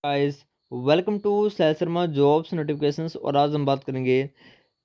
Guys, welcome to Sai Sharma jobs notifications. और आज हम बात करेंगे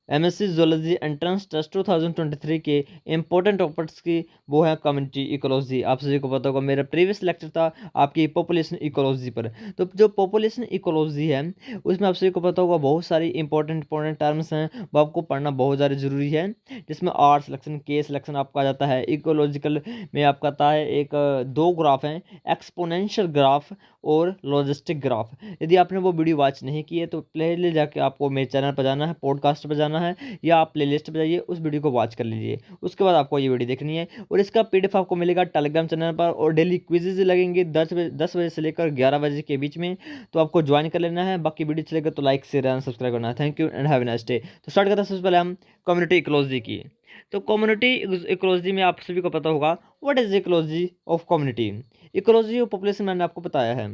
एमएससी जूलॉजी एंट्रेंस टेस्ट 2023 के इंपॉर्टेंट टॉपिक्स की। वो है कम्युनिटी इकोलॉजी। आप सभी को पता होगा मेरा प्रीवियस लेक्चर था आपकी पॉपुलेशन इकोलॉजी पर। तो जो पॉपुलेशन इकोलॉजी है उसमें आप सभी को पता होगा बहुत सारी इंपॉर्टेंट टर्म्स हैं, वो आपको पढ़ना बहुत ज़्यादा ज़रूरी है। जिसमें आर सिलेक्शन, के सिलेक्शन आपका आ जाता है। इकोलॉजिकल में आपका आता है एक दो ग्राफ हैं, एक्सपोनेंशियल ग्राफ और लॉजिस्टिक ग्राफ। यदि आपने वो वीडियो वॉच नहीं की है तो पहले जाके आपको मेरे चैनल पर जाना है, पॉडकास्ट पर जाना है, या आप प्लेलिस्ट पर जाइए, उस वीडियो को वॉच कर लीजिए। उसके बाद आपको ये वीडियो देखनी है और इसका पीडीएफ आपको मिलेगा टेलीग्राम चैनल पर। और डेली क्विजेज लगेंगे 10 बजे से लेकर 11 बजे के बीच में, तो आपको ज्वाइन कर लेना है। बाकी वीडियो चलेगा तो लाइक शेयर एंड सब्सक्राइब करना है। Thank you and have a nice day. तो स्टार्ट करते हैं सबसे पहले हम कम्युनिटी इकोलॉजी की। तो कम्युनिटी इकोलॉजी में आप सभी को पता होगा what is ecology of community. Ecology of population मैंने आपको बताया है।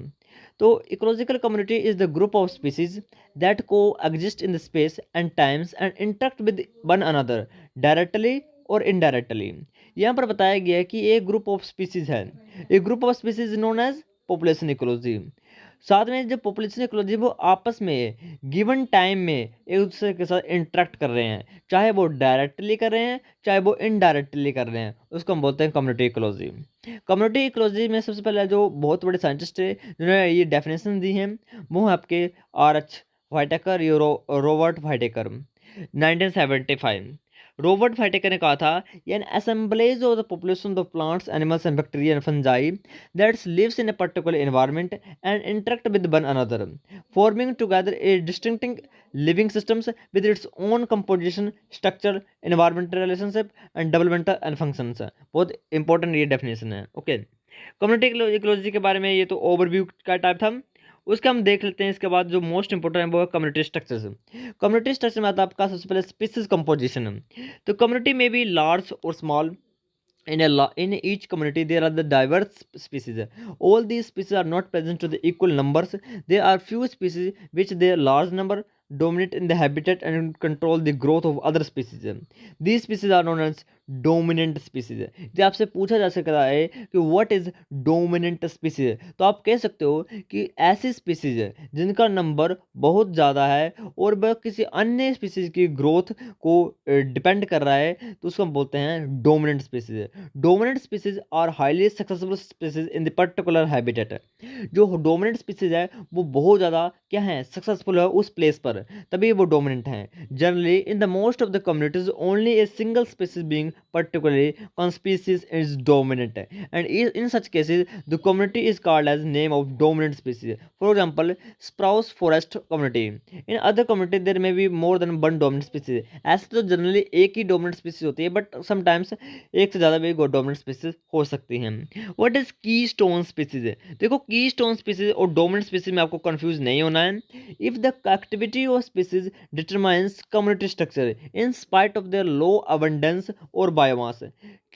तो ecological community is the group of species that coexist in the space and times and interact with one another directly और इनडायरेक्टली। यहाँ पर बताया गया है कि एक ग्रुप ऑफ स्पीसीज है, एक group of species known as population ecology. साथ में जो पॉपुलेशन इकोलॉजी वो आपस में गिवन टाइम में एक दूसरे के साथ इंटरेक्ट कर रहे हैं, चाहे वो डायरेक्टली कर रहे हैं चाहे वो इनडायरेक्टली कर रहे हैं, उसको हम बोलते हैं कम्युनिटी इकोलॉजी। कम्युनिटी इकोलॉजी में सबसे पहले जो बहुत बड़े साइंटिस्ट है जिन्होंने ये डेफिनेशन दी है वो है आपके R.H. व्हाइटेकर, रॉबर्ट व्हाइटेकर, 1975। रॉबर्ट व्हाइटेकर ने कहा था, an assemblage of the population of plants, animals and bacteria and fungi that lives in a particular environment and interact with one another, forming together a distinct living systems with its own composition, structure, environmental relationship and developmental and functions। बहुत important ये definition है। Okay, community ecology के बारे में ये तो overview का type था। उसका हम देख लेते हैं। इसके बाद जो मोस्ट इंपॉर्टेंट है वो है कम्युनिटी स्ट्रक्चर्स। कम्युनिटी स्ट्रक्चर में आता है आपका सबसे पहले स्पीसीज कंपोजिशन। तो कम्युनिटी में भी लार्ज और small, in each community there are the diverse species. All these species are not present to the equal numbers. There are few species which their large number dominate in the habitat and control the growth of other species. These species are known as dominant species. यदि आपसे पूछा जा सकता है कि what is dominant species, तो आप कह सकते हो कि ऐसी स्पीसीज है जिनका नंबर बहुत ज़्यादा है और वह किसी अन्य स्पीसीज की ग्रोथ को डिपेंड कर रहा है, तो उसको हम बोलते हैं dominant species. Dominant species are highly successful species in the particular habitat. जो डोमिनेंट स्पीसीज है वो बहुत ज़्यादा क्या है, सक्सेसफुल है उस प्लेस पर, तभी वो डोमिनेंट हैं। Generally in the most of the communities only a single species being particularly one species is dominant, and in such cases the community is called as name of dominant species. For example, spruce forest community. In other community there may be more than one dominant species. ऐसे तो generally एक ही dominant species होती है, but sometimes एक से ज़्यादा भी dominant species हो सकती हैं। व्हाट इज की स्टोन स्पीसीज? देखो, की स्टोन स्पीसीज और डोमिनेंट स्पीसीज में आपको कंफ्यूज नहीं होना है। If the activity of species determines community structure in spite of their low abundance और बायोमास।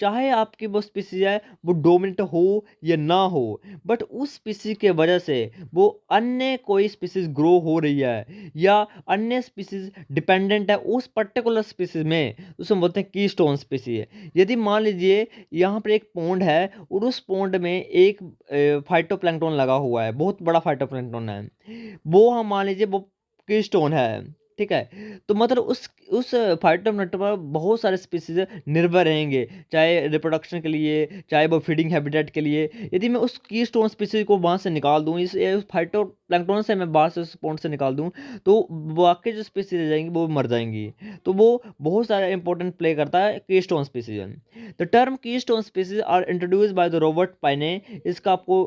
चाहे आपकी वो स्पीसीज है वो डोमिनेंट हो या ना हो, बट उस स्पीसीज के वजह से वो अन्य कोई स्पीसीज ग्रो हो रही है या अन्य स्पीसीज डिपेंडेंट है उस पर्टिकुलर स्पीसीज में, उसे हम बोलते हैं की स्टोन स्पीसीज है। यदि मान लीजिए यहाँ पर एक पॉन्ड है और उस पॉन्ड में एक फाइटोप्लैंक्टन लगा हुआ है, बहुत बड़ा फाइटोप्लैंक्टन है, वो हम मान लीजिए वो की स्टोन है, ठीक है। तो मतलब उस फाइटोप्लैंक्टन पर बहुत सारे स्पीसीज निर्भर रहेंगे, चाहे रिप्रोडक्शन के लिए चाहे वो फीडिंग हैबिटेट के लिए। यदि मैं उस की स्टोन स्पीसीज को वहाँ से निकाल दूँ, इस फाइटोप्लैंक्टन से मैं बाहर से उस पॉन्ड से निकाल दूँ, तो बाकी जो स्पीसीज रह जाएंगी वो मर जाएंगी। तो वो बहुत सारा इंपॉर्टेंट प्ले करता है keystone species. The term keystone species are introduced by the Robert Paine. इसका आपको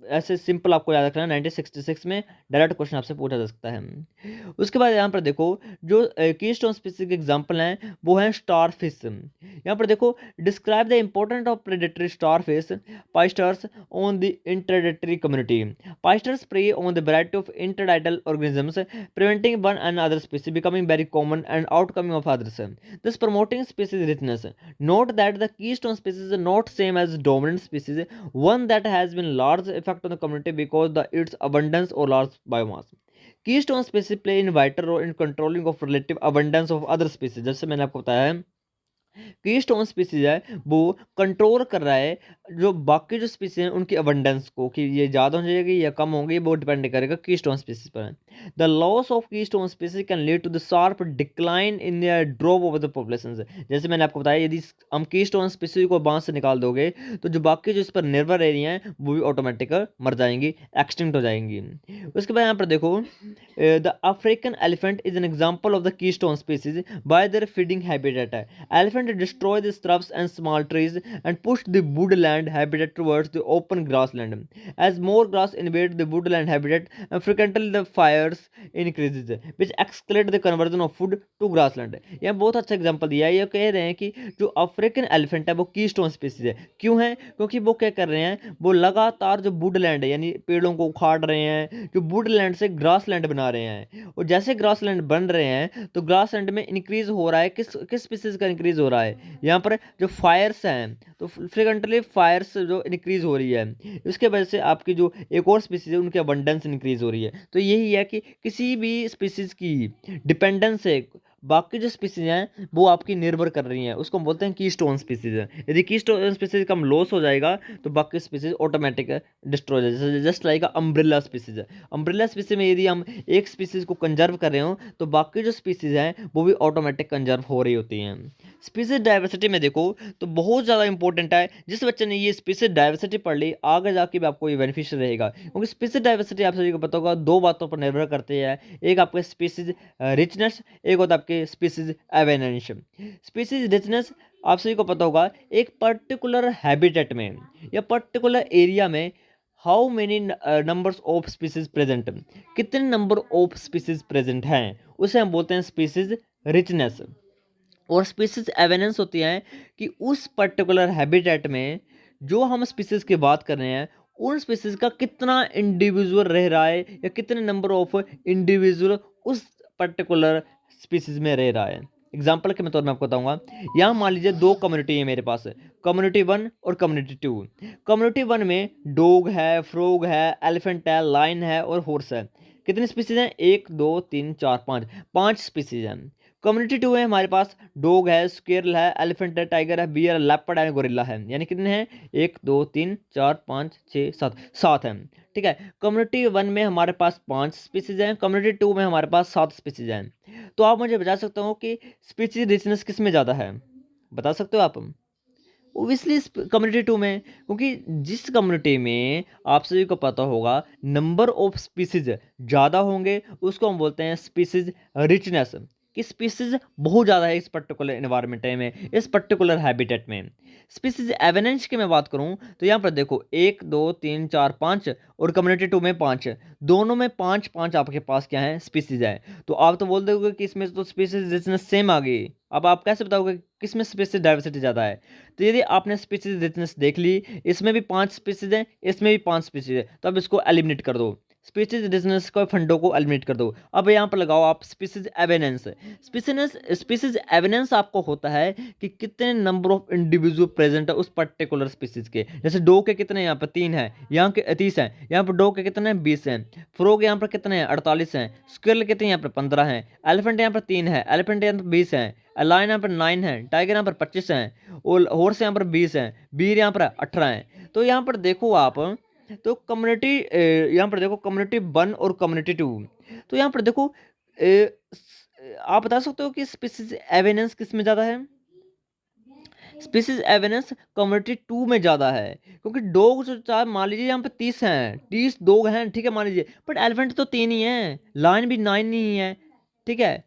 ऐसे सिंपल आपको याद रखना है, 1966 में डायरेक्ट क्वेश्चन आपसे पूछा जा सकता है। उसके बाद यहाँ पर देखो जो कीस्टोन स्पीसीज के एग्जांपल हैं वो हैं स्टार फिश। यहाँ पर देखो, describe the important of predatory starfish pisasters on the intertidal community. Pisasters prey on the variety of intertidal organisms, preventing one and other species becoming very common and outcoming of others, thus promoting species richness. Note that the keystone species is not same as dominant species, one that has been large effect on the community because the its abundance or large biomass. Keystone species play in vital role in controlling of relative abundance of other species। जैसे मैंने आपको बताया है keystone species है वो control कर रहा है जो बाकी जो स्पीसीज हैं उनकी अबंडेंस को, कि ये ज़्यादा हो जाएगी या कम होंगी, वो डिपेंड करेगा कीस्टोन स्पीसीज पर। The loss of keystone species can lead to the sharp decline in the drop of the population. जैसे मैंने आपको बताया, यदि हम कीस्टोन स्पीसीज को बांध से निकाल दोगे तो जो बाकी जो इस पर निर्भर एरिया हैं वो भी ऑटोमेटिक मर जाएंगी, एक्सटिंक्ट हो जाएंगी। उसके बाद यहाँ पर देखो, the African elephant is an example of the keystone species bye there feeding habitat है। Elephant destroy the shrubs and small trees and push the woodland habitat towards the open grassland. As more grass invade the woodland habitat, frequently the fires increases, which escalate the conversion of food to grassland. यह बहुत अच्छा example दिया है। ये कह रहे हैं कि जो अफ्रीकन एलिफेंट है वो कीस्टोन स्पीसीज है। क्यों है? क्योंकि वो क्या कर रहे हैं, वो लगातार जो वुडलैंड है यानी पेड़ों को उखाड़ रहे हैं, जो वुडलैंड से ग्रासलैंड बना रहे हैं, और जैसे ग्रासलैंड बन रहे हैं तो ग्रासलैंड में इंक्रीज हो रहा है, किस किस स्पीसीज का इंक्रीज हो रहा है, यहाँ पर जो फायर्स हैं, तो फ्रिक्वेंटली फायर्स जो इंक्रीज हो रही है, इसके वजह से आपकी जो एक और स्पीसीज है उनकी अबंडेंस इंक्रीज हो रही है। तो यही है कि किसी भी स्पीसीज की डिपेंडेंस से बाकी जो स्पीसीज हैं वो आपकी निर्भर कर रही हैं, उसको हम बोलते हैं कीस्टोन स्पीसीज है। यदि कीस्टोन स्पीसीज का लॉस हो जाएगा तो बाकी स्पीसीज ऑटोमेटिक डिस्ट्रॉय हो जाएगा। जस्ट लाइक अम्ब्रेला स्पीसीज है। अम्ब्रेला स्पीसीज में यदि हम एक स्पीसीज को कंजर्व कर रहे हो तो बाकी जो स्पीसीज हैं वो भी ऑटोमेटिक कंजर्व हो रही होती हैं। स्पीसीज डाइवर्सिटी में देखो तो बहुत ज़्यादा इंपॉर्टेंट है। जिस बच्चे ने ये स्पीसीज डाइवर्सिटी पढ़ ली आगे जाके भी आपको ये बेनिफिशियल रहेगा, क्योंकि स्पीसीज डाइवर्सिटी आप सभी को पता होगा दो बातों पर निर्भर करती है। एक आपके स्पीसीज रिचनेस, एक होता है आपके स्पीसीज एवेनेंस। स्पीसीज रिचनेस आप सभी को पता होगा एक पर्टिकुलर हैबिटेट में या पर्टिकुलर एरिया में how many numbers of species present, कितने नंबर ऑफ स्पीसीज प्रेजेंट हैं, उसे हम बोलते हैं स्पीसीज रिचनेस। और स्पीसीज एवेनेंस होती है कि उस पर्टिकुलर हैबिटेट में जो हम स्पीसीज की बात कर रहे हैं उन स्पीसीज का कितना इंडिविजुअल रह रहा है या कितने नंबर ऑफ इंडिविजुअल उस पर्टिकुलर स्पीसीज में रह रहा है। एग्जाम्पल के तौर में आपको बताऊंगा, यहाँ मान लीजिए दो कम्युनिटी है मेरे पास, कम्युनिटी 1 और कम्युनिटी 2। कम्युनिटी 1 में डॉग है, फ्रॉग है, एलिफेंट है, लाइन है और हॉर्स है। कितनी स्पीसीज हैं? 1 2 3 4 5, 5 स्पीसीज हैं। कम्युनिटी 2 है हमारे पास, डॉग है, स्क्वेरल है, एलिफेंट है, टाइगर है, बियर, लेपर्ड है, गोरिल्ला है। यानी कितने हैं? 1 2 3 4 5 6 7, 7 हैं। ठीक है। कम्युनिटी 1 में हमारे पास 5 स्पीसीज हैं, कम्युनिटी 2 में हमारे पास 7 स्पीसीज हैं। तो आप मुझे बता सकते हो कि स्पीसीज रिचनेस किस में ज़्यादा है? बता सकते हो आप? ओबियसली कम्युनिटी 2 में, क्योंकि जिस कम्युनिटी में आप सभी को पता होगा नंबर ऑफ स्पीसीज ज़्यादा होंगे उसको हम बोलते हैं स्पीसीज रिचनेस, कि स्पीसीज बहुत ज़्यादा है इस पर्टिकुलर एनवायरनमेंट में, इस पर्टिकुलर हैबिटेट में। स्पीसीज एवेनेंस की मैं बात करूं तो यहाँ पर देखो 1 2 3 4 5 और कम्युनिटी 2 में 5, दोनों में 5 5 आपके पास क्या है? स्पीसीज है। तो आप तो बोल दोगे कि इसमें तो स्पीसीज रिचनेस सेम आ गई। अब आप कैसे बताओगे किस में स्पीसीज डाइवर्सिटी ज़्यादा है? तो यदि आपने स्पीसीज रिचनेस देख ली, इसमें भी 5 स्पीसीज हैं, इसमें भी 5 स्पीसीज है, तो अब इसको एलिमिनेट कर दो, स्पीसीज रिचनेस को फंडों को एलिमिनेट कर दो। अब यहाँ पर लगाओ आप स्पीसीज एवेनेंस। स्पीसीज एवेनेंस आपको होता है कि कितने नंबर ऑफ इंडिविजुअल प्रेजेंट है उस पर्टिकुलर स्पीसीज के। जैसे डॉग के कितने यहाँ पर 3 हैं, यहाँ के 30 हैं, यहाँ पर डॉग के कितने हैं? 20 हैं। फ्रॉग यहाँ पर कितने हैं? 48 हैं। स्क्विरल कितने यहाँ पर? 15 हैं। एलिफेंट यहाँ पर 3 है, एलिफेंट यहाँ पर 20 हैं, लायन यहाँ पर 9 है, टाइगर यहाँ पर 25 हैं और हॉर्स यहाँ पर 20 हैं, बीर यहाँ पर 18 हैं। तो यहाँ पर देखो आप, तो कम्युनिटी यहाँ पर देखो कम्युनिटी 1 और कम्युनिटी 2, तो यहाँ पर देखो आप बता सकते हो कि स्पीसीज एवेनेंस किस में ज़्यादा है? स्पीसीज एवेनेंस कम्युनिटी 2 में ज़्यादा है, क्योंकि डॉग जो चार मान लीजिए यहाँ पे 30 हैं, 30 डॉग हैं, ठीक है मान लीजिए, बट एलिफेंट तो 3 ही हैं, लायन भी 9 ही है। ठीक है।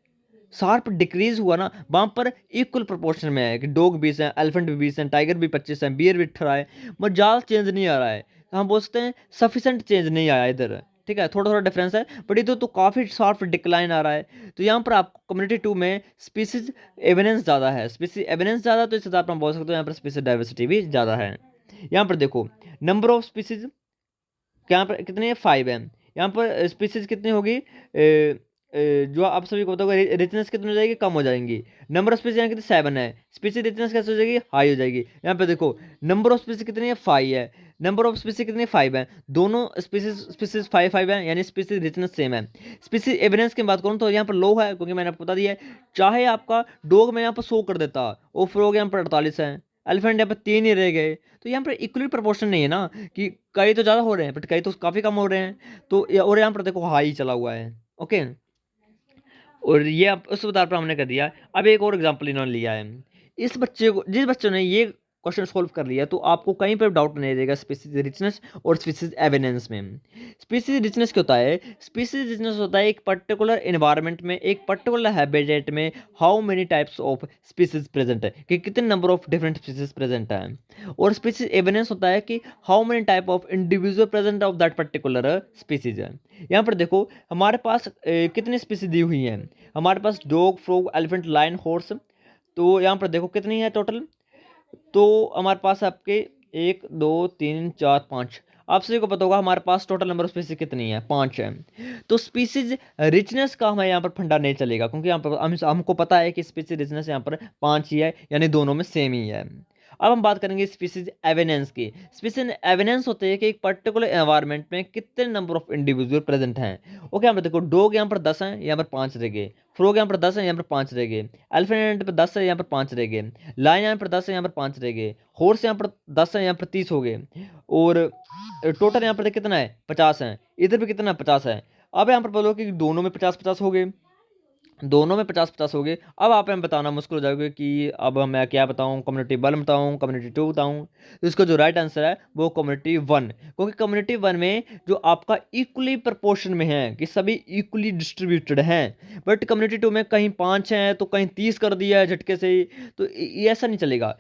शार्प डिक्रीज हुआ ना वहाँ पर, इक्वल प्रोपोर्शन में है कि डॉग 20 हैं, एलिफेंट भी 20 हैं, टाइगर भी 25 हैं, बियर भी 18 है, मगर ज़्यादा चेंज नहीं आ रहा है। तो हम बोल सकते हैं सफिशेंट चेंज नहीं आया इधर। ठीक है, थोड़ा थोड़ा डिफरेंस है, बट इधर तो काफ़ी शार्प डिक्लाइन आ रहा है। तो यहाँ पर आपको कम्युनिटी 2 में स्पीसीज एविडेंस ज़्यादा है, स्पीसीज एविडेंस ज़्यादा, तो इस हिसाब से हम बोल सकते हैं यहाँ पर स्पीसीज डाइवर्सिटी भी ज़्यादा है। यहाँ पर देखो नंबर ऑफ स्पीसीज यहाँ पर कितने हैं? 5 है। यहाँ पर स्पीसीज कितनी होगी? जो आप सभी को बताओगे रिचनेस कितनी हो जाएगी? कम हो जाएंगी। नंबर ऑफ स्पीसीज यहाँ कितनी? 7 है। स्पीसीज रिचनेस कैसे हो जाएगी? हाई हो जाएगी। यहाँ पे देखो नंबर ऑफ स्पीसीज कितनी है? 5 है। नंबर ऑफ स्पीसीज कितनी 5 है, दोनों स्पीसीज 5 है, यानी स्पीसीज रिचनेस सेम है। स्पीसीज एविडेंस की बात करूँ तो यहाँ पर लो है, क्योंकि मैंने आपको बता दिया है, चाहे आपका डॉग में यहाँ पर 100 कर देता और फ्रॉग यहाँ पर 48 है, एलिफेंट यहाँ पर 3 ही रह गए, तो यहाँ पर इक्वली प्रोपोर्शन नहीं है ना, कि कई तो ज़्यादा हो रहे हैं बट कई तो काफ़ी कम हो रहे हैं, तो और यहाँ पर देखो हाई चला हुआ है। ओके, और ये अब उस आधार पर हमने कर दिया। अब एक और एग्जांपल इन्होंने लिया है, इस बच्चे को, जिस बच्चे ने ये क्वेश्चन सॉल्व कर लिया तो आपको कहीं पर डाउट नहीं रहेगा स्पीसीज रिचनेस और स्पीसीज एविडेंस में। स्पीसीज रिचनेस क्या होता है, स्पीसीज रिचनेस होता है एक पर्टिकुलर एनवायरनमेंट में, एक पर्टिकुलर हैबिटेट में how many types of species present है, कि कितने number of different species present है। और स्पीसीज एविडेंस होता है कि how many type of individual present of that particular species है। यहाँ पर देखो हमारे पास कितनी स्पीसीज दी हुई हैं, हमारे पास dog, frog, elephant, lion, horse, तो यहाँ पर देखो कितनी है टोटल, तो हमारे पास आपके 1 2 3 4 5, आप सभी को पता होगा हमारे पास टोटल नंबर ऑफ स्पीसीज कितनी है, 5 है। तो स्पीसीज रिचनेस का हमें यहाँ पर फंडा नहीं चलेगा, क्योंकि यहाँ पर हमको पता है कि स्पीसीज रिचनेस यहाँ पर 5 ही है, यानी दोनों में सेम ही है। अब हम बात करेंगे स्पीसीज एविडेंस की। स्पीसीज एविडेंस होते हैं कि एक पर्टिकुलर एनवायरनमेंट में कितने नंबर ऑफ इंडिविजुअल प्रेजेंट हैं। ओके, यहाँ पर देखो डॉग यहाँ पर 10 हैं, यहाँ पर 5 रह गए, फ्रॉग यहाँ पर 10 है, यहाँ पर 5 रह गए, एलिफेंट पर 10 है, यहाँ पर 5 रह गए, लायन यहाँ पर 10 है, यहाँ पर 5 रह गए, हॉर्स यहाँ पर 10 है, यहाँ पर 30 हो गए, और टोटल यहाँ पर कितना है, 50 है, इधर भी कितना 50 है। अब यहाँ पर बोलो कि दोनों में 50-50 हो गए, दोनों में 50-50 हो गए। अब आप हमें बताना मुश्किल हो जाएगा कि अब मैं क्या बताऊं, कम्युनिटी 1 बताऊं, कम्युनिटी 2 बताऊं, तो इसका जो राइट आंसर है वो कम्युनिटी 1, क्योंकि कम्युनिटी 1 में जो आपका इक्वली प्रोपोर्शन में है, कि सभी इक्वली डिस्ट्रीब्यूटेड हैं। बट कम्युनिटी 2 में कहीं 5 हैं तो कहीं 30 कर दिया है झटके से ही, तो ये ऐसा नहीं चलेगा।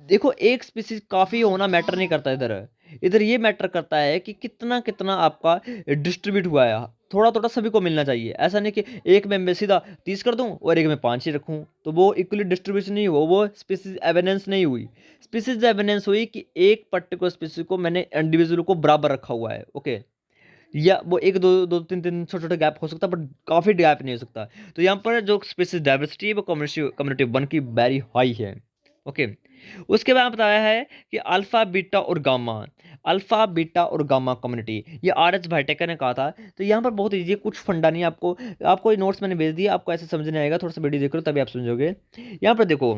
देखो एक स्पीसीज काफ़ी होना मैटर नहीं करता, इधर इधर ये मैटर करता है कि कितना कितना आपका डिस्ट्रीब्यूट हुआ है, थोड़ा थोड़ा सभी को मिलना चाहिए। ऐसा नहीं कि एक में मैं सीधा 30 कर दूं और एक में 5 ही रखूं, तो वो इक्वली डिस्ट्रीब्यूशन नहीं हुआ, वो स्पीसीज एविडेंस नहीं हुई। स्पीसीज एविडेंस हुई कि एक पर्टिकुलर स्पीसीज को मैंने इंडिविजुअल को बराबर रखा हुआ है। ओके, या वो एक दो दो तीन तीन छोटे छोटे गैप हो सकता है, बट काफ़ी गैप नहीं हो सकता। तो यहाँ पर जो स्पीसीज डाइवर्सिटी है वो कम्युनिटी 1 की वेरी हाई है। ओके, उसके बाद बताया है कि अल्फा बीटा और गामा, अल्फा बीटा और गामा कम्युनिटी, ये आर एच भाईटेकर ने कहा था। तो यहाँ पर बहुत ईजी है, कुछ फंडा नहीं है आपको, आपको ये नोट्स मैंने भेज दिया, आपको ऐसे समझ नहीं आएगा, थोड़ा सा वीडियो देख लो तभी आप समझोगे। यहाँ पर देखो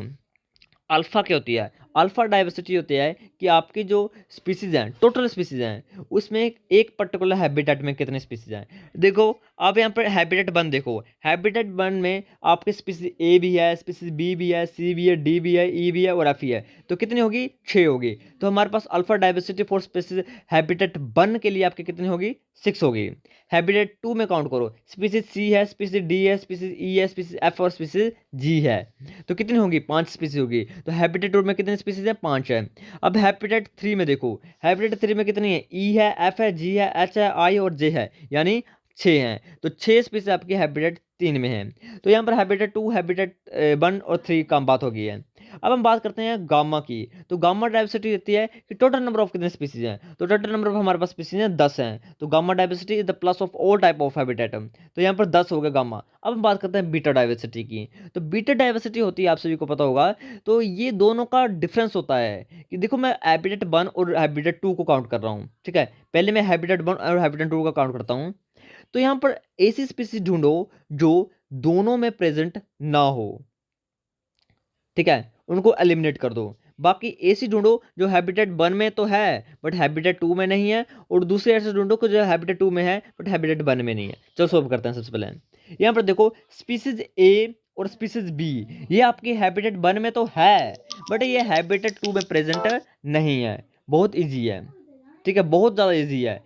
अल्फा क्या होती है, अल्फा डाइवर्सिटी होती है कि आपकी जो स्पीसीज हैं, टोटल स्पीसीज हैं, उसमें एक पर्टिकुलर हैबिटेट में कितने स्पीसीज हैं। देखो आप यहाँ पर हैबिटेट 1 देखो, हैबिटेट 1 में आपके स्पीसीज ए भी है, स्पीसीज बी भी है, सी भी है, डी भी है, ई भी है और एफ ही है, तो कितनी होगी, 6 होगी। तो हमारे पास alpha diversity for species habitat 1 के लिए आपकी कितनी होगी, 6 होगी। हैबिटेट 2 में काउंट करो, स्पीसीज सी है, स्पीसीज डी है, स्पीसीज ई है, स्पीसीज एफ और स्पीसीज जी है, तो कितनी होगी, 5 स्पीसीज होगी। तो हैबिटेट 2 में कितने स्पीसीज है, 5 है। अब हैबिटेट 3 में देखो, हैबिटेट 3 में कितनी है, ई है, एफ है, जी है, एच है, आई और जे है, यानी 6 हैं। तो 6 स्पीसीज आपकी हैबिटेट 3 में है। तो यहाँ पर हैबिटेट 2, हैबिटेट 1 और 3 का बात हो गई है। अब हम बात करते हैं गामा की। तो गामा डाइवर्सिटी रहती है कि टोटल नंबर ऑफ कितने स्पीसीज हैं, तो टोटल नंबर ऑफ हमारे पास स्पीसीज हैं 10 हैं। तो gamma diversity is the plus of all type of habitat, तो यहाँ पर 10 हो गया गामा। अब हम बात करते हैं बीटा डाइवर्सिटी की। तो बीटा डाइवर्सिटी होती है, आप सभी को पता होगा, तो ये दोनों का डिफरेंस होता है कि देखो मैं हैबिटेट 1 और हैबिटेट 2 को काउंट कर रहा हूँ, ठीक है, पहले मैं हैबिटेट 1 और हैबिटेट 2 का काउंट करता हूँ। तो यहाँ पर ऐसी स्पीसीज ढूंढो जो दोनों में प्रेजेंट ना हो, ठीक है, उनको एलिमिनेट कर दो। बाकी ऐसी ढूंढो जो हैबिटेट 1 में तो है बट हैबिटेट 2 में नहीं है, और दूसरे ऐसे ढूंढो कि जो हैबिटेट 2 में है बट हैबिटेट 1 में नहीं है। चलो सॉल्व करते हैं। सबसे पहले यहाँ पर देखो स्पीसीज ए और स्पीसीज बी, ये आपकी हैबिटेट 1 में तो है बट ये हैबिटेट 2 में प्रेजेंट नहीं है। बहुत ईजी है, ठीक है, बहुत ज़्यादा ईजी है।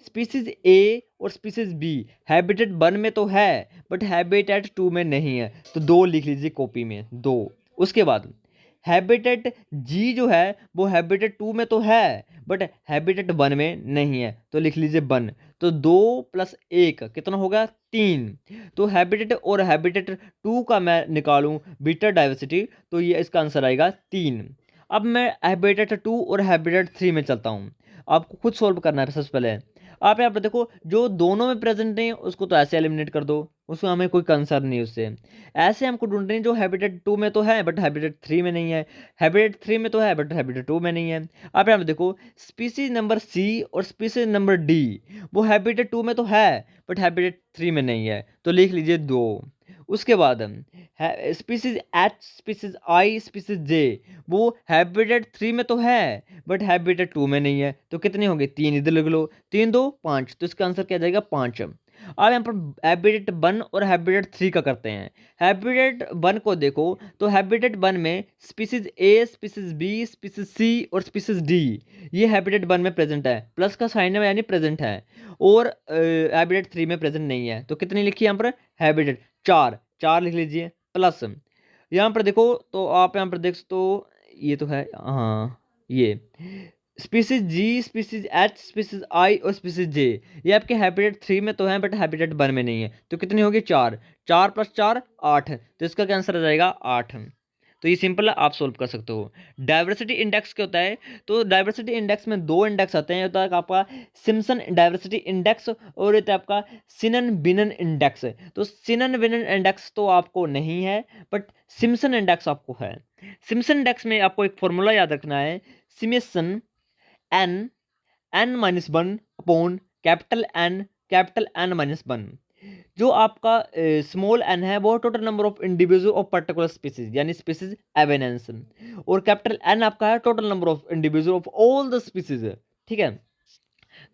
स्पीसीज ए और स्पीसीज बी हैबिटेट 1 में तो है बट हैबिटेट 2 में नहीं है, तो 2 लिख लीजिए कॉपी में, 2। उसके बाद हैबिटेट जी जो है वो हैबिटेट 2 में तो है बट हैबिटेट 1 में नहीं है, तो लिख लीजिए 1। तो 2 + 1 कितना होगा, 3। तो हैबिटेट और हैबिटेट 2 का मैं निकालूं बीटा डाइवर्सिटी, तो ये इसका आंसर आएगा 3। अब मैं हैबिटेट 2 और हैबिटेट 3 में चलता हूँ, आपको खुद सोल्व करना है। सबसे पहले आप यहाँ पर देखो जो दोनों में प्रेजेंट नहीं है उसको तो ऐसे एलिमिनेट कर दो, उसको हमें कोई कंसर्न नहीं उससे। ऐसे हमको ढूंढनी जो हैबिटेट 2 में तो है बट हैबिटेट 3 में नहीं है, हैबिटेट 3 में तो है बट हैबिटेट 2 में नहीं है। आप यहाँ पे देखो स्पीसीज नंबर सी और स्पीसीज नंबर डी वो हैबिटेट 2 में तो है बट हैबिटेट 3 में नहीं है, तो लिख लीजिए 2। उसके बाद स्पीसीज एच, स्पीसीज आई, स्पीसीज जे वो हैबिटेट 3 में तो है बट हैबिटेट 2 में नहीं है, तो कितनी होगी 3, इधर लिख लो, 3 2 5, तो इसका आंसर क्या जाएगा 5। अब यहाँ पर हैबिटेट 1 और हैबिटेट 3 का करते हैं। हैबिटेट 1 को देखो तो हैबिटेट 1 में स्पीसीज ए, स्पीसीज बी, स्पीसीज सी और स्पीसीज डी ये हैबिटेट 1 में प्रेजेंट है, प्लस का साइन है यानी प्रेजेंट है, और हैबिटेट 3 में प्रेजेंट नहीं है, तो कितनी लिखी यहाँ पर हैबिटेट 4, 4 लिख लीजिए प्लस। यहाँ पर देखो तो आप यहाँ पर देख सकते हो ये तो है, हाँ ये स्पीसीज जी, स्पीसीज एच, स्पीसीज आई और स्पीसीज जे ये आपके हैबिटेट 3 में तो है बट हैबिटेट 1 में नहीं है, तो कितनी होगी 4, 4 प्लस 4 8, तो इसका क्या आंसर आ जाएगा 8। तो ये सिंपल है, आप सोल्व कर सकते हो। डाइवर्सिटी इंडेक्स क्या होता है, तो डाइवर्सिटी इंडेक्स में दो इंडेक्स आते हैं, होता है आपका सिम्पसन डाइवर्सिटी इंडेक्स और होता है आपका सिनन बिनन इंडेक्स। तो सिनन बिनन इंडेक्स तो आपको नहीं है बट सिम्पसन इंडेक्स आपको है। सिम्पसन इंडेक्स में आपको एक फॉर्मूला याद रखना है, Simpson N, N minus 1 upon capital N minus 1। जो आपका स्मॉल एन है वो total number of individual of particular species यानी स्पीसीज एवेनेंस, और कैपिटल एन आपका है total number of individual of all the species. ठीक है,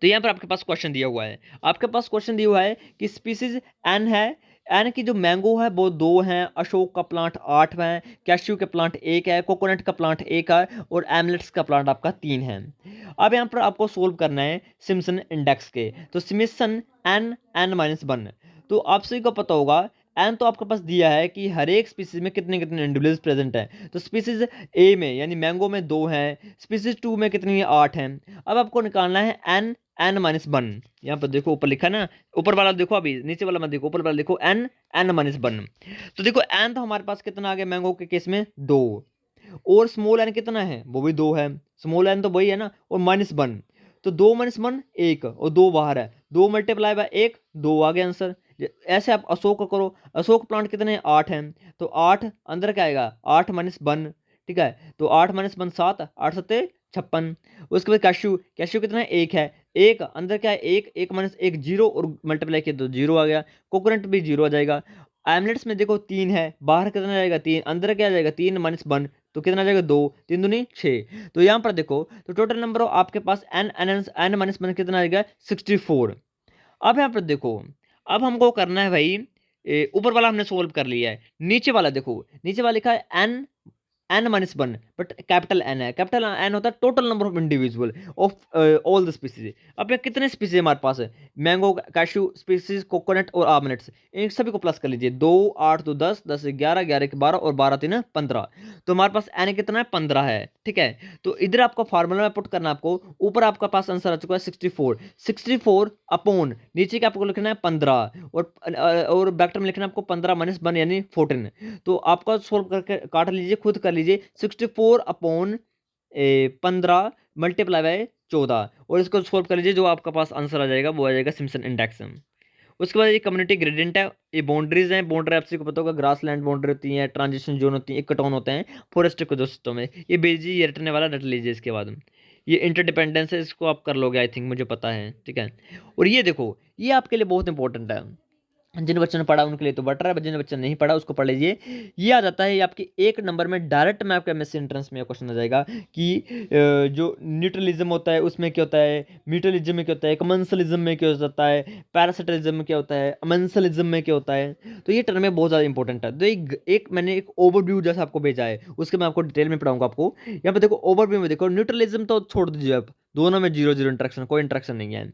तो यहाँ पर आपके पास क्वेश्चन दिया हुआ है, आपके पास क्वेश्चन दिया हुआ है कि स्पीसीज एन है, एन की जो मैंगो है वो 2 हैं, अशोक का प्लांट 8 है, कैश्यू के प्लांट 1 है, कोकोनट का प्लांट 1 है और एमलेट्स का प्लांट आपका 3 है। अब यहाँ पर आपको सोल्व करना है सिम्पसन इंडेक्स के, तो सिम्पसन एन, एन माइनस 1, तो आप सभी को पता होगा एन तो आपके पास दिया है कि हर एक स्पीसीज में कितने कितने इंडिविजुअल्स प्रेजेंट हैं, तो स्पीसीज ए में यानी मैंगो में 2 हैं, स्पीसीज 2 में कितनी है 8 हैं। अब आपको निकालना है एन, एन माइनस 1, यहाँ पर देखो ऊपर लिखा ना, ऊपर वाला देखो अभी नीचे वाला मत देखो, ऊपर वाला देखो एन, एन माइनस 1। तो देखो एन तो हमारे पास कितना आ गया मैंगो के केस में 2, और स्मॉल एन कितना है वो भी 2 है, स्मॉल एन तो वही है ना, और माइनस 1, तो 2 माइनस 1 1 और 2 बाहर है, 2 मल्टीप्लाई बाय 1 2 आ गया आंसर। ऐसे आप अशोक का करो, अशोक प्लांट कितने 8 हैं, तो 8 अंदर क्या आएगा 8 माइनस 1, ठीक है, तो 8 माइनस 1 7, 8 सत्ते 56। उसके बाद कैश्यू, कैश्यू कितना है 1 है, 1 अंदर क्या है 1, 1 माइनस 1 0 और मल्टीप्लाई किया तो 0 आ गया, कोकोनट भी 0 आ जाएगा। एमलेट्स में देखो 3 है, बाहर कितना जाएगा 3, अंदर क्या जाएगा 3 माइनस 1, तो कितना जाएगा 2, 3 दूनी 6। तो यहाँ पर देखो तो टोटल नंबर आपके पास एन, एन माइनस 1 कितना आएगा 64। अब यहाँ पर देखो अब हमको करना है भाई, ऊपर वाला हमने सोल्व कर लिया है, नीचे वाला देखो, नीचे वाला लिखा है N, N minus 1 but capital N है, कैपिटल एन होता है total number of individual of all the species. अब ये कितने स्पीसीज हमारे पास है, मैंगो, कैशू स्पीसीज, कोकोनट और आमलेट्स, इन सभी को प्लस कर लीजिए, 2 8 2 10, 10 11, 11 के 12 और 12 3 15, तो हमारे पास एन कितना है 15 है। ठीक है, तो इधर आपका फार्मूला में पुट करना है आपको, ऊपर आपका पास आंसर आ चुका है 64, 64 अपॉन नीचे क्या आपको लिखना है 15, और ब्रैकेट में लिखना है आपको 15 माइनस 1 यानी 14। तो आपका सोल्व करके काट लीजिए, खुद कर लीजिए, 64 अपॉन 15 मल्टीप्लाई बाय 14, और इसको सोल्व कर लीजिए, जो आपका पास आंसर आ जाएगा वो आ जाएगा सिम्पसन इंडेक्स। उसके बाद ये कम्युनिटी ग्रेडियंट है, ये बाउंड्रीज हैं, बाउंड्री आपसे को पता होगा ग्रास लैंड बाउंड्री होती है, ट्रांजिशन जोन होती है, एक कटॉन होते हैं, फॉरेस्ट को दोस्तों में ये बेजी ये रटने वाला रट लीजिए। इसके बाद ये इंटरडिपेंडेंस है, इसको आप कर लोगे आई थिंक, मुझे पता है। ठीक है, और ये देखो ये आपके लिए बहुत इंपॉर्टेंट है, जिन बच्चों ने पढ़ा उनके लिए तो बेटर है, जिन बच्चों ने नहीं पढ़ा उसको पढ़ लीजिए। ये आ जाता है ये आपके एक नंबर में डायरेक्ट में आपके एमएससी एंट्रेंस में क्वेश्चन आ जाएगा कि जो न्यूट्रलिज्म होता है उसमें क्या होता है, म्यूटलिज्म में क्या होता है, कमेंसलिज्म में क्या हो जाता है, पैरासिटलिज्म में क्या होता है, अमेंसलिज्म में क्या होता है, तो ये टर्म बहुत ज़्यादा इंपॉर्टेंट है। तो एक मैंने एक ओवरव्यू जैसा आपको भेजा है, उसके मैं आपको डिटेल में पढ़ाऊंगा आपको। यहाँ पे देखो ओवरव्यू में देखो, न्यूट्रलिज्म तो छोड़ दीजिए आप, दोनों में 0 0 इंट्रैक्शन, कोई इंट्रैक्शन नहीं है।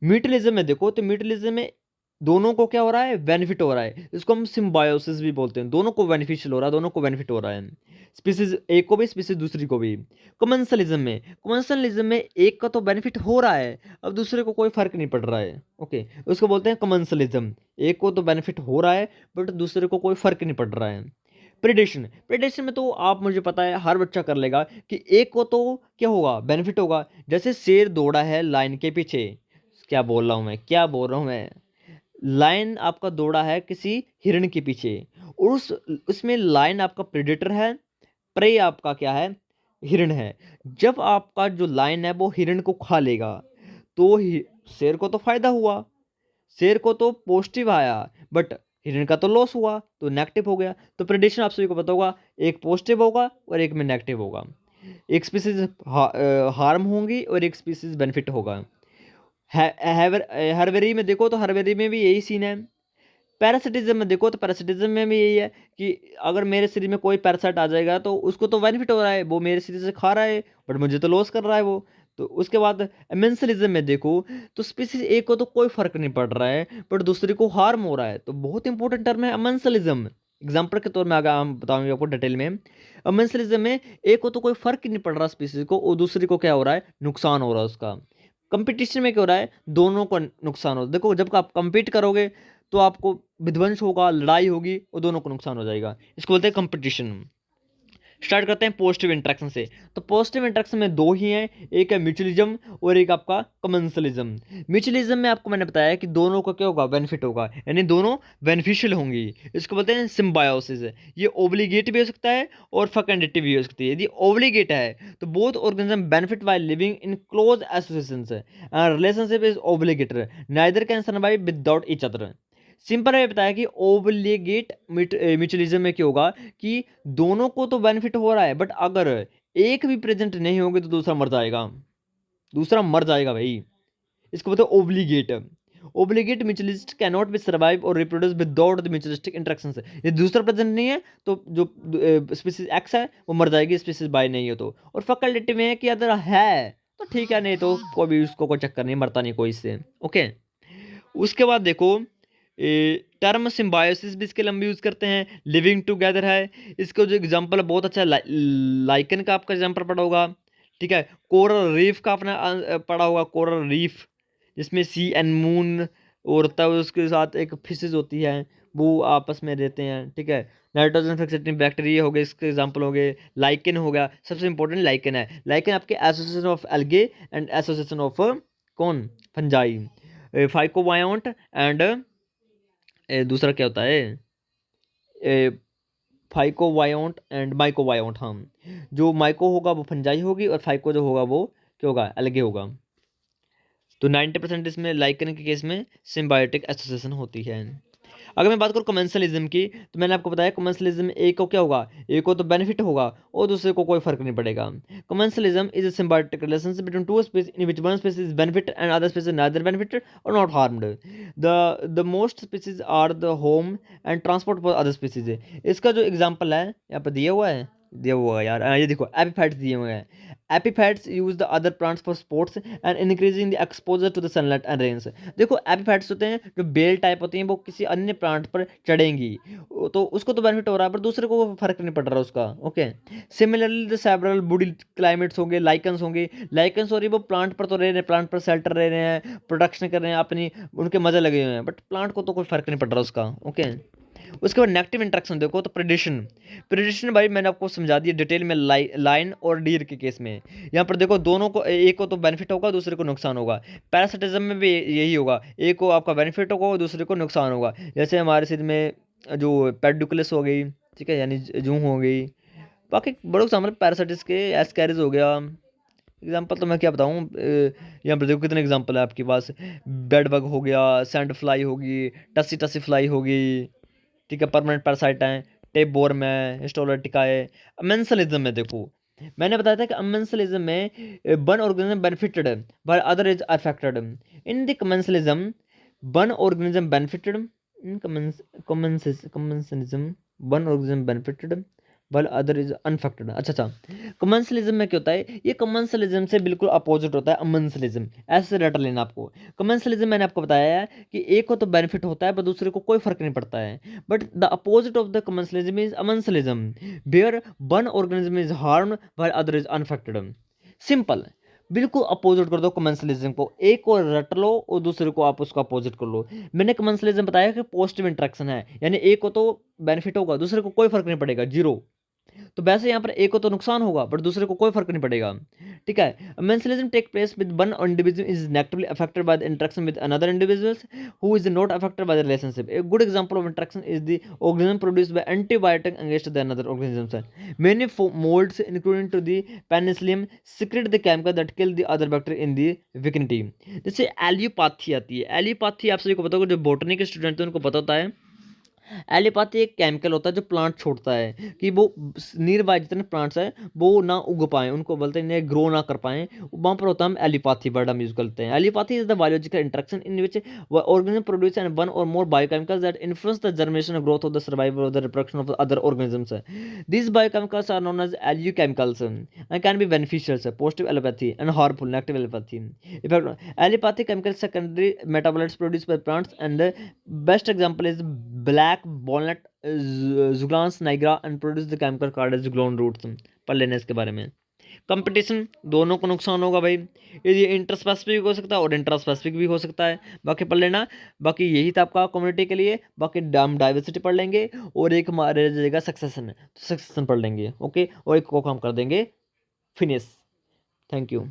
म्यूटलिज्म में देखो तो म्यूटलिज्म में दोनों को क्या हो रहा है बेनिफिट हो रहा है, इसको हम सिम्बायोसिस भी बोलते हैं, दोनों को बेनिफिशियल हो रहा है, दोनों को बेनिफिट हो रहा है, स्पीसीज एक को भी स्पीसीज दूसरी को भी। कमेंसलिज्म में एक का तो बेनिफिट हो रहा है, अब दूसरे को कोई फर्क नहीं पड़ रहा है, ओके, उसको बोलते हैं कमेंसलिज्म, एक को तो बेनिफिट हो रहा है बट दूसरे को कोई फर्क नहीं पड़ रहा है। प्रेडेशन, प्रेडेशन में तो आप मुझे पता है हर बच्चा कर लेगा कि एक को तो क्या होगा बेनिफिट होगा, जैसे शेर दौड़ा है लाइन के पीछे, क्या बोल रहा हूँ मैं, क्या बोल रहा हूँ मैं। लायन आपका दौड़ा है किसी हिरण के पीछे, और उस उसमें लायन आपका प्रेडेटर है, प्रे आपका क्या है, हिरण है। जब आपका जो लायन है वो हिरण को खा लेगा तो शेर को तो फायदा हुआ, शेर को तो पॉजिटिव आया, बट हिरण का तो लॉस हुआ, तो नेगेटिव हो गया। तो प्रेडिक्शन आप सभी को पता होगा, एक पॉजिटिव होगा और एक में नेगेटिव होगा, एक स्पीसीज हार्म होंगी और एक स्पीसीज बेनिफिट होगा। हर्बेरी में देखो तो हर्बेरी में भी यही सीन है। पैरासिटिज्म में देखो तो पैरासिटिज्म में भी यही है कि अगर मेरे शरीर में कोई पैरासाइट आ जाएगा तो उसको तो बेनिफिट हो रहा है, वो मेरे शरीर से खा रहा है, बट मुझे तो लॉस कर रहा है वो। तो उसके बाद एमेंसलिज्म में देखो तो स्पीसीज एक को तो कोई फर्क नहीं पड़ रहा है, बट दूसरे को हार्म हो रहा है। तो बहुत इंपॉर्टेंट टर्म है एमेंसलिज्म। एग्जाम्पल के तौर में आगे हम बताऊंगे आपको डिटेल में। एमेंसलिज्म में एक को तो कोई फर्क ही नहीं पड़ रहा स्पीसीज को, और दूसरे को क्या हो रहा है, नुकसान हो रहा है उसका। कंपटीशन में क्या हो रहा है, दोनों को नुकसान हो। देखो जब आप कंपीट करोगे तो आपको विध्वंस होगा, लड़ाई होगी, और दोनों को नुकसान हो जाएगा। इसको बोलते हैं कंपटीशन। स्टार्ट करते हैं पॉजिटिव इंटरेक्शन से। तो पॉजिटिव इंटरेक्शन में दो ही हैं, एक है म्यूचुअलिज्म और एक आपका कमेंसलिज्म। म्यूचुअलिज्म में आपको मैंने बताया कि दोनों का क्या होगा, बेनिफिट होगा, यानी दोनों बेनिफिशियल होंगी। इसको बोलते हैं सिम्बायोसिस। ये ओब्लिगेट भी हो सकता है और फैकल्टेटिव भी हो सकती है। यदि ओब्लिगेट है तो both organism benefit while living in close associations, relationship is obligatory, neither can survive without each other. Simple है बताया कि ओब्लिगेट म्यूचुअलिज्म में क्या होगा कि दोनों को तो बेनिफिट हो रहा है, बट अगर एक भी प्रेजेंट नहीं होंगे तो दूसरा मर जाएगा, दूसरा मर जाएगा भाई। इसको बोलते हैं obligate. Obligate mutualist can not be survive और reproduce without the mutualistic interactions. ये दूसरा प्रेजेंट नहीं है तो जो स्पीसीज एक्स है वो मर जाएगी, स्पीसीज बाय नहीं हो तो। और फैकल्टेटिव में है कि अगर है तो ठीक है, नहीं तो कोई भी उसको कोई चक्कर नहीं, मरता नहीं कोई इससे। ओके, उसके बाद देखो टर्म सिम्बायोसिस भी इसके लिए हम यूज करते हैं, लिविंग टुगेदर है। इसका जो एग्जांपल है बहुत अच्छा है, लाइकन का आपका एग्जांपल पढ़ा होगा, ठीक है। कोरल रीफ का अपना पढ़ा होगा, कोरल रीफ जिसमें सी एंड मून और तब उसके साथ एक फिशेज होती है, वो आपस में रहते हैं, ठीक है। नाइट्रोजन फिक्सेटिंग बैक्टीरिया हो गए इसके एग्जांपल हो गए। लाइकन हो गया, सबसे इंपॉर्टेंट लाइकन है। लाइकन आपके association of algae and association of कौन, फंजाई, फाइकोबायोंट एंड दूसरा क्या होता है, फाइकोबायोंट एंड माइकोबायोंट। हाँ, जो माइको होगा वो फंजाई होगी और फाइको जो होगा वो क्या होगा, अलगे होगा। तो 90% इसमें लाइकन के केस में सिम्बायोटिक एसोसिएशन होती है। अगर मैं बात करूँ कमेंसलिज्म की, तो मैंने आपको बताया कमेंसलिज्म एक को क्या होगा, एक को तो बेनिफिट होगा और दूसरे को कोई फर्क नहीं पड़ेगा। Commensalism is a symbiotic relationship between two species in which one species benefit and other species neither benefited or not harmed. The most species are the home and transport for other species. इसका जो example है यहाँ पर दिया हुआ है, दिया हुआ है यार, ये देखो एपिफाइट्स दिए हुए हैं। Epiphytes use the other plants for sports and increasing the exposure to the sunlight and rains. देखो एपिफाइट्स होते हैं जो बेल टाइप होती हैं, वो किसी अन्य प्लांट पर चढ़ेंगी तो उसको तो बेनिफिट हो रहा है, पर दूसरे को फर्क नहीं पड़ रहा उसका। Okay, similarly the several woody climates होंगे, लाइकन्स होंगे। लाइकन्स हो रही है वो प्लांट पर तो रह रहे हैं, प्लांट पर शेल्टर रह रहे हैं, प्रोडक्शन कर रहे हैं अपनी, उनके मजे लगे हुए हैं, बट प्लांट को तो कोई फर्क नहीं पड़ रहा उसका। ओके, उसके बाद नेगेटिव इंट्रैक्शन देखो तो प्रेडेशन। प्रेडेशन भाई मैंने आपको समझा दिया डिटेल में, लाइन और डीर के केस में। यहाँ पर देखो दोनों को, एक को तो बेनिफिट होगा दूसरे को नुकसान होगा। पैरासिटिज्म में भी यही होगा, एक को आपका बेनिफिट होगा और दूसरे को नुकसान होगा। जैसे हमारे सिर में जो पेडुकुलस हो गई, ठीक है, यानी जूं हो गई। बाकी बड़े सामने पैरासिटिस के एस्कैरिज हो गया। एग्जाम्पल तो मैं क्या बताऊँ, यहाँ पर देखो कितने एग्जाम्पल है आपके पास। बेड बग हो गया, सैंड फ्लाई होगी, टसी टसी फ्लाई होगी, ठीक है, परमानेंट पैरासाइट है, टेप बोर्म है, हिस्टोलिटिका है। अमेंसलिज्म में देखो मैंने बताया था कि अमेंसलिज्म में one organism benefited by other is affected. In the commensalism one organism benefited, in commensalism one organism benefited while other is unaffected। अच्छा, कमेंसलिज्म में क्या होता है, ये कमेंसलिज्म से बिल्कुल अपोजिट होता है अमेंसलिज्म। ऐसे रट लेना आपको। कमेंसलिज्म मैंने आपको बताया है कि एक को तो बेनिफिट होता है पर दूसरे को कोई फर्क नहीं पड़ता है, but the opposite of the commensalism is amensalism where one organism is harmed while other is unaffected। Simple, बिल्कुल अपोजिट कर दो कमेंसलिज्म को, एक को रट लो और दूसरे को आप उसका अपोजिट कर लो। मैंने कमेंसलिज्म बताया कि पॉजिटिव इंट्रैक्शन है, यानी एक को तो बेनिफिट होगा दूसरे को कोई फर्क नहीं पड़ेगा, जीरो। तो वैसे यहाँ पर एक को तो नुकसान होगा बट दूसरे को कोई फर्क नहीं पड़ेगा, ठीक है। Amensalism take place with one individual is negatively affected by the interaction with another individuals who is not affected by the relationship. A good example of interaction is the organism produced by antibiotic against the another organisms. Many molds, including to the penicillium, secrete the chemical that kill the other bacteria in the vicinity. जैसे एलियोपैथी आती है, एलियोपैथी आप सभी को पता होगा, जो botany के स्टूडेंट हैं उनको पता होता है। एलियोपैथी एक केमिकल होता है जो प्लांट छोड़ता है कि वो नियर बाय जितने प्लांट्स हैं वो ना उग पाए, उनको बोलते हैं ग्रो ना कर पाए, वहाँ पर होता है हम एलियोपैथी वर्ड हम यूज करते हैं। Allelopathy is the biological interaction in which organism produce and one or more biochemicals that influence the germination and growth of the survival or the reproduction of the other organisms. These biochemicals are known as allochemicals and can be beneficial, positive allopathy, and harmful, negative allopathy. Effect, allopathic chemicals secondary metabolites produced by plants, and the best example is black walnut, Zugulans nigra, and produce the chemical called as Zuglon roots. पढ़ लेना इसके बारे में। Competition दोनों को नुकसान होगा भाई, ये इंटरस्पेसिफिक हो सकता है और इंट्रास्पेसिफिक भी हो सकता है, बाकी पढ़ लेना। बाकी यही था आपका कम्युनिटी के लिए, बाकी हम डाइवर्सिटी पढ़ लेंगे और एक हमारे रह जाएगा सक्सेशन, तो सक्सेशन पढ़ लेंगे, ओके, और एक को हम कर देंगे फिनिश। Thank you.